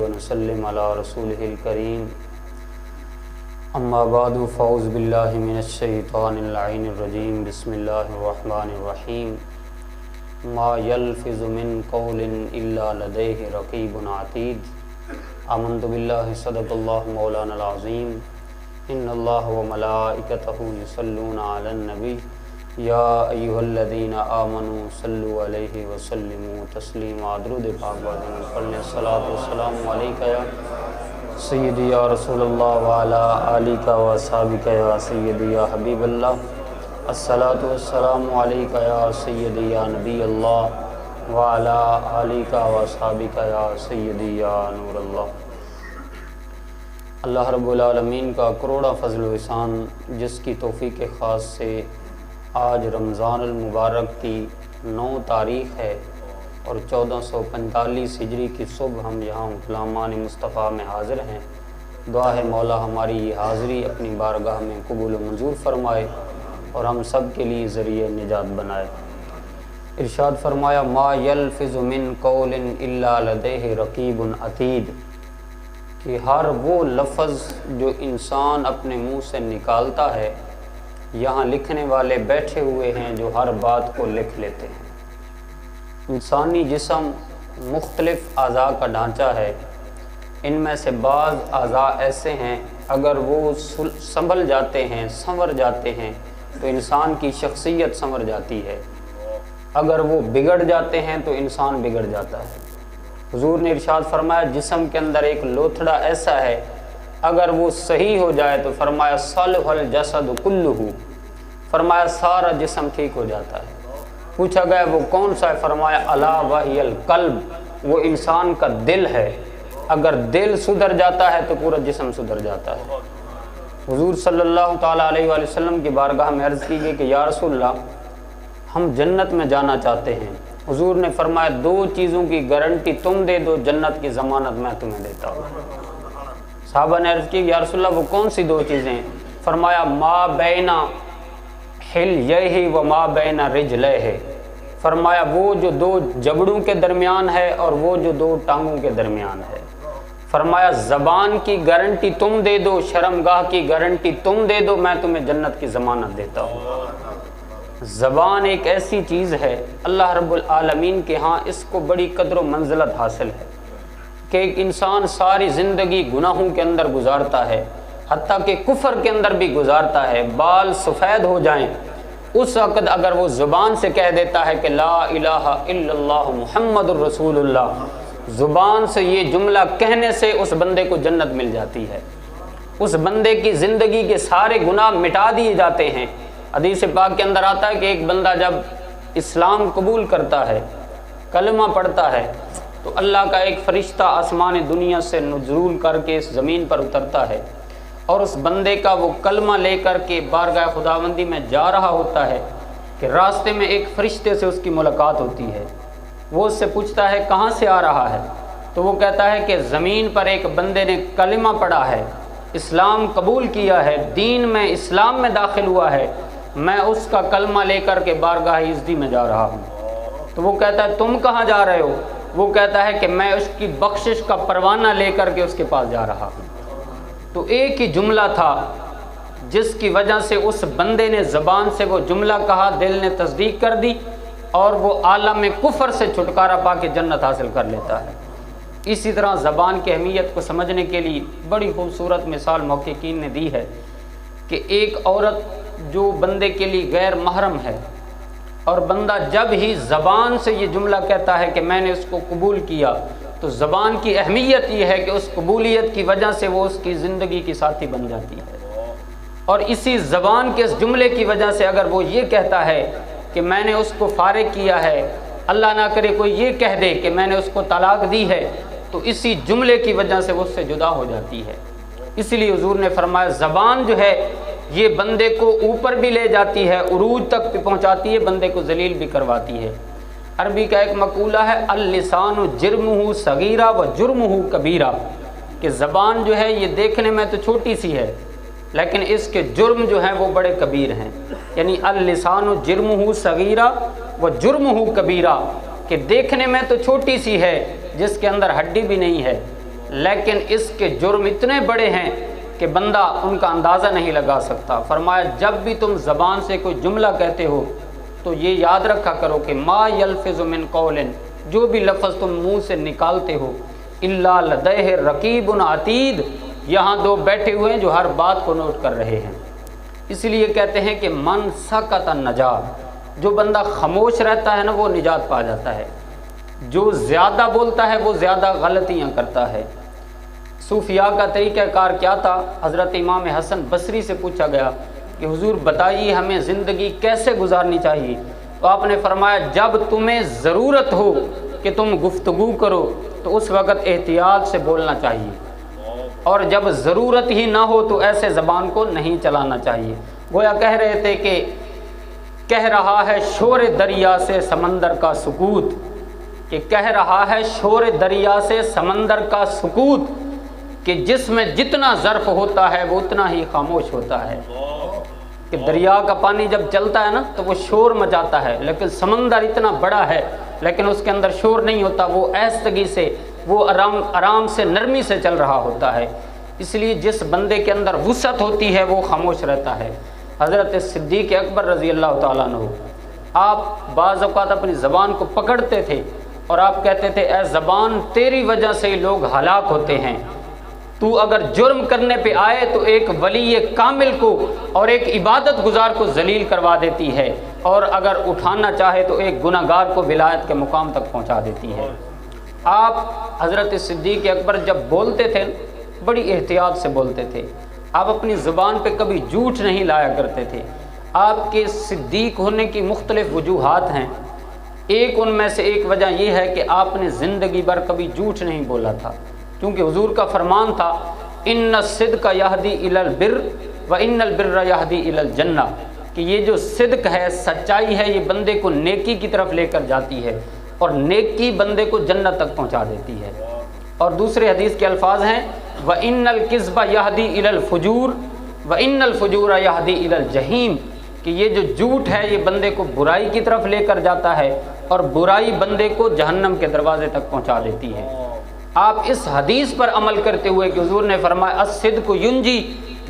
ونسلم علی رسولہ الکریم اما بعد فاعوذ باللہ من الشیطان اللعین الرجیم بسم اللہ الرحمن الرحیم ما یلفظ من قول الا لدیہ رقیب عتید آمنت باللہ صدق اللہ مولانا العظیم ان اللہ وملائکتہ یصلون علی النبی یا ایہا الذین آمنوا صلوا علیہ وسلموا تسلیما درود پاک بازن پڑھنے الصلاۃ والسلام علیکہ یا سیدی یا رسول اللہ وعلا آلکہ و اصحابکہ یا سیدی یا حبیب اللہ الصلاۃ والسلام علیکہ یا سیدی یا نبی اللہ وعلا آلکہ و اصحابکہ یا سیدی یا نور اللہ۔ اللہ رب العالمین کا کروڑا فضل و احسان جس کی توفیق خاص سے آج رمضان المبارک کی 9 تاریخ ہے اور 1445 ہجری کی صبح ہم یہاں غلامان مصطفیٰ میں حاضر ہیں۔ دعا ہے مولا ہماری یہ حاضری اپنی بارگاہ میں قبول و منظور فرمائے اور ہم سب کے لیے ذریعہ نجات بنائے۔ ارشاد فرمایا ما یلفظ من قول الا لدیہ رقیب عتید، کہ ہر وہ لفظ جو انسان اپنے منہ سے نکالتا ہے یہاں لکھنے والے بیٹھے ہوئے ہیں جو ہر بات کو لکھ لیتے ہیں۔ انسانی جسم مختلف اعضاء کا ڈھانچہ ہے، ان میں سے بعض اعضاء ایسے ہیں اگر وہ سنبھل جاتے ہیں، سنور جاتے ہیں تو انسان کی شخصیت سنور جاتی ہے، اگر وہ بگڑ جاتے ہیں تو انسان بگڑ جاتا ہے۔ حضور نے ارشاد فرمایا جسم کے اندر ایک لوتھڑا ایسا ہے اگر وہ صحیح ہو جائے تو فرمایا صلح الجسد کلہ، فرمایا سارا جسم ٹھیک ہو جاتا ہے۔ پوچھا گیا وہ کون سا ہے؟ فرمایا الا وہی القلب، وہ انسان کا دل ہے، اگر دل سدھر جاتا ہے تو پورا جسم سدھر جاتا ہے۔ حضور صلی اللہ تعالیٰ علیہ وآلہ وسلم کی بارگاہ میں عرض کی گئی کہ یا رسول اللہ ہم جنت میں جانا چاہتے ہیں۔ حضور نے فرمایا 2 چیزوں کی گارنٹی تم دے دو، جنت کی ضمانت میں تمہیں دیتا ہوں۔ صحابہ نے عرض کی یا رسول اللہ وہ کون سی 2 چیزیں؟ فرمایا ما بین حلیہ و ما بین رجلیہ، فرمایا وہ جو 2 جبڑوں کے درمیان ہے اور وہ جو 2 ٹانگوں کے درمیان ہے۔ فرمایا زبان کی گارنٹی تم دے دو، شرمگاہ کی گارنٹی تم دے دو، میں تمہیں جنت کی ضمانت دیتا ہوں۔ زبان ایک ایسی چیز ہے اللہ رب العالمین کے ہاں اس کو بڑی قدر و منزلت حاصل ہے کہ ایک انسان ساری زندگی گناہوں کے اندر گزارتا ہے، حتیٰ کہ کفر کے اندر بھی گزارتا ہے، بال سفید ہو جائیں اس وقت اگر وہ زبان سے کہہ دیتا ہے کہ لا الہ الا اللہ محمد الرسول اللہ، زبان سے یہ جملہ کہنے سے اس بندے کو جنت مل جاتی ہے، اس بندے کی زندگی کے سارے گناہ مٹا دیے جاتے ہیں۔ حدیث پاک کے اندر آتا ہے کہ ایک بندہ جب اسلام قبول کرتا ہے، کلمہ پڑھتا ہے، تو اللہ کا ایک فرشتہ آسمان دنیا سے نزول کر کے اس زمین پر اترتا ہے اور اس بندے کا وہ کلمہ لے کر کے بارگاہ خداوندی میں جا رہا ہوتا ہے کہ راستے میں ایک فرشتے سے اس کی ملاقات ہوتی ہے۔ وہ اس سے پوچھتا ہے کہاں سے آ رہا ہے؟ تو وہ کہتا ہے کہ زمین پر ایک بندے نے کلمہ پڑھا ہے، اسلام قبول کیا ہے، دین میں اسلام میں داخل ہوا ہے، میں اس کا کلمہ لے کر کے بارگاہ عزتی میں جا رہا ہوں۔ تو وہ کہتا ہے تم کہاں جا رہے ہو؟ وہ کہتا ہے کہ میں اس کی بخشش کا پروانہ لے کر کے اس کے پاس جا رہا ہوں۔ تو ایک ہی جملہ تھا جس کی وجہ سے اس بندے نے زبان سے وہ جملہ کہا، دل نے تصدیق کر دی اور وہ عالم کفر سے چھٹکارا پا کے جنت حاصل کر لیتا ہے۔ اسی طرح زبان کی اہمیت کو سمجھنے کے لیے بڑی خوبصورت مثال محققین نے دی ہے کہ ایک عورت جو بندے کے لیے غیر محرم ہے اور بندہ جب ہی زبان سے یہ جملہ کہتا ہے کہ میں نے اس کو قبول کیا تو زبان کی اہمیت یہ ہے کہ اس قبولیت کی وجہ سے وہ اس کی زندگی کی ساتھی بن جاتی ہے، اور اسی زبان کے اس جملے کی وجہ سے اگر وہ یہ کہتا ہے کہ میں نے اس کو فارغ کیا ہے، اللہ نہ کرے کوئی یہ کہہ دے کہ میں نے اس کو طلاق دی ہے، تو اسی جملے کی وجہ سے وہ اس سے جدا ہو جاتی ہے۔ اس لیے حضور نے فرمایا زبان جو ہے یہ بندے کو اوپر بھی لے جاتی ہے، عروج تک بھی پہنچاتی ہے، بندے کو ذلیل بھی کرواتی ہے۔ عربی کا ایک مقولہ ہے اللسان جرمہ صغیرہ و جرمہ کبیرہ، کہ زبان جو ہے یہ دیکھنے میں تو چھوٹی سی ہے لیکن اس کے جرم جو ہیں وہ بڑے کبیر ہیں، یعنی اللسان جرمہ صغیرہ و جرمہ کبیرہ، کہ دیکھنے میں تو چھوٹی سی ہے جس کے اندر ہڈی بھی نہیں ہے، لیکن اس کے جرم اتنے بڑے ہیں کہ بندہ ان کا اندازہ نہیں لگا سکتا۔ فرمایا جب بھی تم زبان سے کوئی جملہ کہتے ہو تو یہ یاد رکھا کرو کہ ما یلفظ من قول، جو بھی لفظ تم منہ سے نکالتے ہو، الا لدیہ رقیب عتید، یہاں دو بیٹھے ہوئے ہیں جو ہر بات کو نوٹ کر رہے ہیں۔ اس لیے کہتے ہیں کہ من سکت نجا، جو بندہ خاموش رہتا ہے نا وہ نجات پا جاتا ہے، جو زیادہ بولتا ہے وہ زیادہ غلطیاں کرتا ہے۔ صوفیاء کا طریقہ کار کیا تھا؟ حضرت امام حسن بصری سے پوچھا گیا کہ حضور بتائیے ہمیں زندگی کیسے گزارنی چاہیے؟ تو آپ نے فرمایا جب تمہیں ضرورت ہو کہ تم گفتگو کرو تو اس وقت احتیاط سے بولنا چاہیے، اور جب ضرورت ہی نہ ہو تو ایسے زبان کو نہیں چلانا چاہیے۔ گویا کہہ رہے تھے کہ کہہ رہا ہے شور دریا سے سمندر کا سکوت، کہ کہہ رہا ہے شور دریا سے سمندر کا سکوت، کہ جس میں جتنا ظرف ہوتا ہے وہ اتنا ہی خاموش ہوتا ہے۔ کہ دریا کا پانی جب چلتا ہے نا تو وہ شور مچاتا ہے، لیکن سمندر اتنا بڑا ہے لیکن اس کے اندر شور نہیں ہوتا، وہ آہستگی سے، وہ آرام سے، نرمی سے چل رہا ہوتا ہے۔ اس لیے جس بندے کے اندر وسعت ہوتی ہے وہ خاموش رہتا ہے۔ حضرت صدیق اکبر رضی اللہ تعالیٰ عنہ، آپ بعض اوقات اپنی زبان کو پکڑتے تھے اور آپ کہتے تھے اے زبان تیری وجہ سے لوگ ہلاک ہوتے ہیں، تو اگر جرم کرنے پہ آئے تو ایک ولی کامل کو اور ایک عبادت گزار کو ذلیل کروا دیتی ہے، اور اگر اٹھانا چاہے تو ایک گناہ گار کو ولایت کے مقام تک پہنچا دیتی ہے۔ آپ حضرت صدیق اکبر جب بولتے تھے بڑی احتیاط سے بولتے تھے، آپ اپنی زبان پہ کبھی جھوٹ نہیں لایا کرتے تھے۔ آپ کے صدیق ہونے کی مختلف وجوہات ہیں، ایک ان میں سے ایک وجہ یہ ہے کہ آپ نے زندگی بھر کبھی جھوٹ نہیں بولا تھا، کیونکہ حضور کا فرمان تھا ان الصدق یہدی الی البر وان البر یہدی الی الجنہ، کہ یہ جو صدق ہے، سچائی ہے، یہ بندے کو نیکی کی طرف لے کر جاتی ہے اور نیکی بندے کو جنت تک پہنچا دیتی ہے۔ اور دوسرے حدیث کے الفاظ ہیں وان الکذب یہدی الی الفجور وان الفجور یہدی الی الجحیم، کہ یہ جو جھوٹ ہے یہ بندے کو برائی کی طرف لے کر جاتا ہے اور برائی بندے کو جہنم کے دروازے تک پہنچا دیتی ہے۔ آپ اس حدیث پر عمل کرتے ہوئے کہ حضور نے فرمایا الصدق ینجی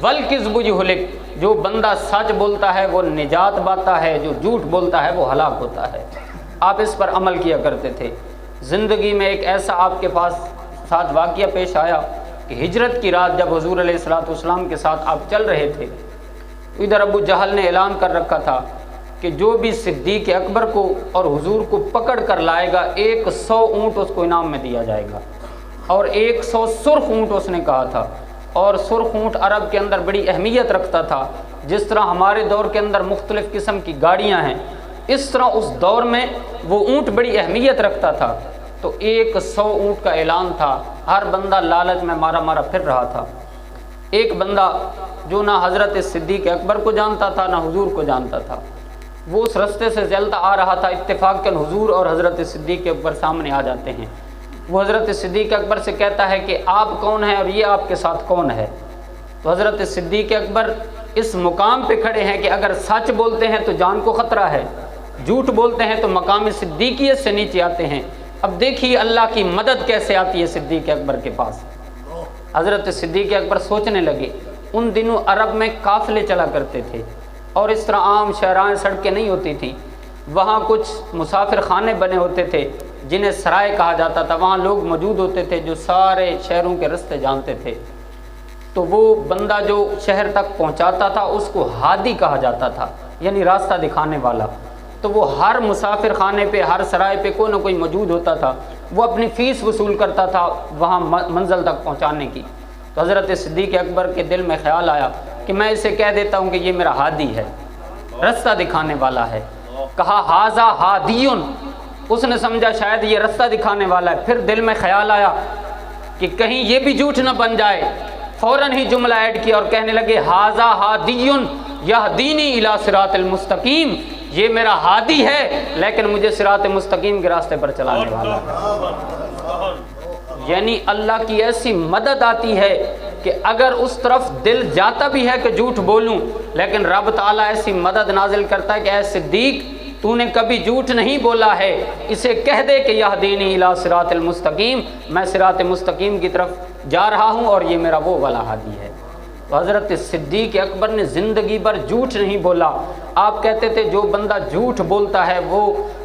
والکذب یہلک، جو بندہ سچ بولتا ہے وہ نجات پاتا ہے، جو جھوٹ بولتا ہے وہ ہلاک ہوتا ہے، آپ اس پر عمل کیا کرتے تھے۔ زندگی میں ایک ایسا آپ کے پاس ساتھ واقعہ پیش آیا کہ ہجرت کی رات جب حضور علیہ الصلوۃ والسلام کے ساتھ آپ چل رہے تھے، ادھر ابو جہل نے اعلان کر رکھا تھا کہ جو بھی صدیق اکبر کو اور حضور کو پکڑ کر لائے گا 100 اونٹ اس کو انعام میں دیا جائے گا، اور 100 سرخ اونٹ اس نے کہا تھا۔ اور سرخ اونٹ عرب کے اندر بڑی اہمیت رکھتا تھا، جس طرح ہمارے دور کے اندر مختلف قسم کی گاڑیاں ہیں، اس طرح اس دور میں وہ اونٹ بڑی اہمیت رکھتا تھا۔ تو 100 اونٹ کا اعلان تھا، ہر بندہ لالچ میں مارا مارا پھر رہا تھا۔ ایک بندہ جو نہ حضرت صدیق اکبر کو جانتا تھا نہ حضور کو جانتا تھا، وہ اس رستے سے چلتا آ رہا تھا، اتفاقاً حضور اور حضرت صدیق اکبر سامنے آ جاتے ہیں۔ وہ حضرت صدیق اکبر سے کہتا ہے کہ آپ کون ہیں اور یہ آپ کے ساتھ کون ہے؟ تو حضرت صدیق اکبر اس مقام پہ کھڑے ہیں کہ اگر سچ بولتے ہیں تو جان کو خطرہ ہے، جھوٹ بولتے ہیں تو مقام صدیقیت سے نیچے آتے ہیں۔ اب دیکھیے اللہ کی مدد کیسے آتی ہے صدیق اکبر کے پاس۔ حضرت صدیق اکبر سوچنے لگے، ان دنوں عرب میں قافلے چلا کرتے تھے اور اس طرح عام شہرائیں سڑکیں نہیں ہوتی تھیں، وہاں کچھ مسافر خانے بنے ہوتے تھے جنہیں سرائے کہا جاتا تھا، وہاں لوگ موجود ہوتے تھے جو سارے شہروں کے رستے جانتے تھے۔ تو وہ بندہ جو شہر تک پہنچاتا تھا اس کو ہادی کہا جاتا تھا، یعنی راستہ دکھانے والا۔ تو وہ ہر مسافر خانے پہ، ہر سرائے پہ کوئی نہ کوئی موجود ہوتا تھا، وہ اپنی فیس وصول کرتا تھا وہاں منزل تک پہنچانے کی۔ تو حضرت صدیق اکبر کے دل میں خیال آیا کہ میں اسے کہہ دیتا ہوں کہ یہ میرا ہادی ہے، رستہ دکھانے والا ہے۔ کہا ہاذا ہادیٌ، اس نے سمجھا شاید یہ رستہ دکھانے والا ہے۔ پھر دل میں خیال آیا کہ کہیں یہ بھی جھوٹ نہ بن جائے، فوراً ہی جملہ ایڈ کیا اور کہنے لگے ہاذا ہادیٌ یہدینی الی صراط المستقیم، یہ میرا ہادی ہے لیکن مجھے صراط مستقیم کے راستے پر چلانے والا ہے۔ یعنی اللہ کی ایسی مدد آتی ہے کہ اگر اس طرف دل جاتا بھی ہے کہ جھوٹ بولوں، لیکن رب تعالیٰ ایسی مدد نازل کرتا ہے کہ اے صدیق تو نے کبھی جھوٹ نہیں بولا ہے، اسے کہہ دے کہ یہدینی الی صراط المستقیم، میں صراط مستقیم کی طرف جا رہا ہوں اور یہ میرا وہ والا ہادی ہے۔ تو حضرت صدیق اکبر نے زندگی بھر جھوٹ نہیں بولا۔ آپ کہتے تھے جو بندہ جھوٹ بولتا ہے وہ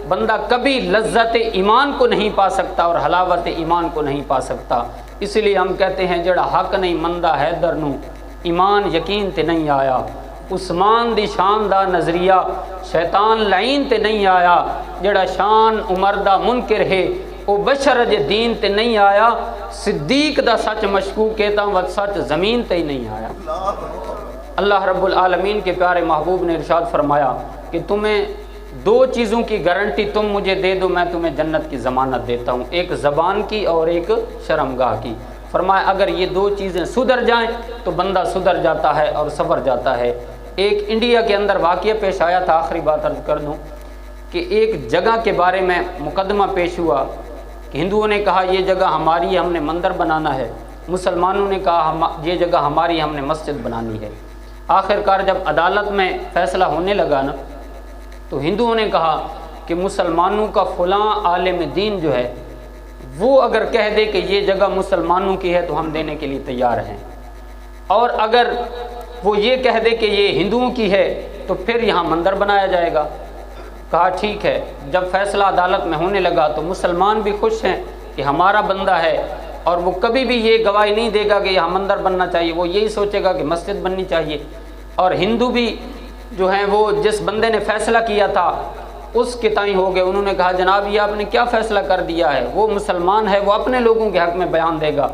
بندہ کبھی لذت ایمان کو نہیں پا سکتا اور حلاوت ایمان کو نہیں پا سکتا۔ اس لیے ہم کہتے ہیں جڑا حق نہیں مندہ ہے درنو، ایمان یقین تے نہیں آیا، عثمان دی شان دا نظریہ شیطان لعین تے نہیں آیا، جڑا شان عمر دا منکر ہے او بشر جے دین تے نہیں آیا، صدیق دا سچ مشکوک کہتا ہوں سچ زمین تے ہی نہیں آیا۔ اللہ رب العالمین کے پیارے محبوب نے ارشاد فرمایا کہ تمہیں دو چیزوں کی گارنٹی تم مجھے دے دو، میں تمہیں جنت کی ضمانت دیتا ہوں، ایک زبان کی اور ایک شرمگاہ کی۔ فرمایا اگر یہ دو چیزیں سدھر جائیں تو بندہ سدھر جاتا ہے اور سنور جاتا ہے۔ ایک انڈیا کے اندر واقعہ پیش آیا تھا، آخری بات عرض کر دوں کہ ایک جگہ کے بارے میں مقدمہ پیش ہوا کہ ہندوؤں نے کہا یہ جگہ ہماری ہے، ہم نے مندر بنانا ہے، مسلمانوں نے کہا یہ جگہ ہماری ہے، ہم نے مسجد بنانی ہے۔ آخر کار جب عدالت میں فیصلہ ہونے لگا نا تو ہندوؤں نے کہا کہ مسلمانوں کا فلاں عالم دین جو ہے وہ اگر کہہ دے کہ یہ جگہ مسلمانوں کی ہے تو ہم دینے کے لیے تیار ہیں، اور اگر وہ یہ کہہ دے کہ یہ ہندوؤں کی ہے تو پھر یہاں مندر بنایا جائے گا۔ کہا ٹھیک ہے۔ جب فیصلہ عدالت میں ہونے لگا تو مسلمان بھی خوش ہیں کہ ہمارا بندہ ہے، اور وہ کبھی بھی یہ گواہی نہیں دے گا کہ یہاں مندر بننا چاہیے، وہ یہی سوچے گا کہ مسجد بننی چاہیے۔ اور ہندو بھی جو ہیں وہ جس بندے نے فیصلہ کیا تھا اس کے تائیں ہو گئے، انہوں نے کہا جناب یہ آپ نے کیا فیصلہ کر دیا ہے، وہ مسلمان ہے، وہ اپنے لوگوں کے حق میں بیان دے گا۔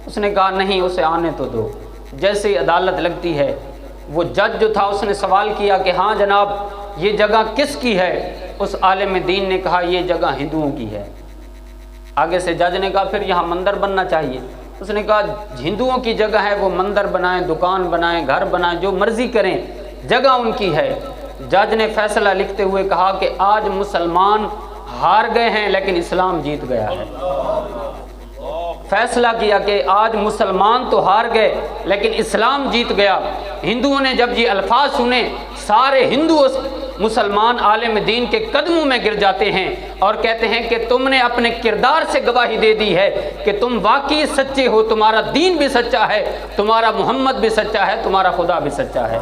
اس نے کہا نہیں، اسے آنے تو دو۔ جیسے ہی عدالت لگتی ہے وہ جج جو تھا اس نے سوال کیا کہ ہاں جناب یہ جگہ کس کی ہے؟ اس عالم دین نے کہا یہ جگہ ہندوؤں کی ہے۔ آگے سے جج نے کہا پھر یہاں مندر بننا چاہیے۔ اس نے کہا ہندوؤں کی جگہ ہے، وہ مندر بنائیں، دکان بنائیں، گھر بنائیں، جو مرضی کریں، جگہ ان کی ہے۔ جج نے فیصلہ لکھتے ہوئے کہا کہ آج مسلمان ہار گئے ہیں لیکن اسلام جیت گیا ہے۔ فیصلہ کیا کہ آج مسلمان تو ہار گئے لیکن اسلام جیت گیا۔ ہندوؤں نے جب یہ الفاظ سنے سارے ہندو مسلمان عالم دین کے قدموں میں گر جاتے ہیں اور کہتے ہیں کہ تم نے اپنے کردار سے گواہی دے دی ہے کہ تم واقعی سچے ہو، تمہارا دین بھی سچا ہے، تمہارا محمد بھی سچا ہے، تمہارا خدا بھی سچا ہے۔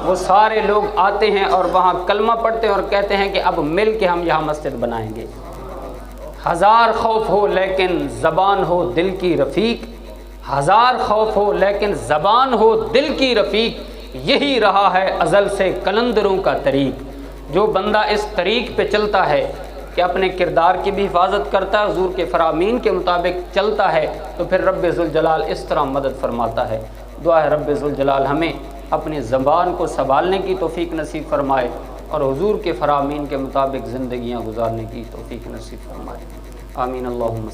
وہ سارے لوگ آتے ہیں اور وہاں کلمہ پڑھتے ہیں اور کہتے ہیں کہ اب مل کے ہم یہاں مسجد بنائیں گے۔ ہزار خوف ہو لیکن زبان ہو دل کی رفیق، ہزار خوف ہو لیکن زبان ہو دل کی رفیق، یہی رہا ہے ازل سے قلندروں کا طریق۔ جو بندہ اس طریق پہ چلتا ہے کہ اپنے کردار کی بھی حفاظت کرتا ہے، حضور کے فرامین کے مطابق چلتا ہے، تو پھر رب ذوالجلال اس طرح مدد فرماتا ہے۔ دعا ہے رب ذوالجلال ہمیں اپنی زبان کو سنبھالنے کی توفیق نصیب فرمائے اور حضور کے فرامین کے مطابق زندگیاں گزارنے کی توفیق نصیب فرمائے۔ آمین اللہم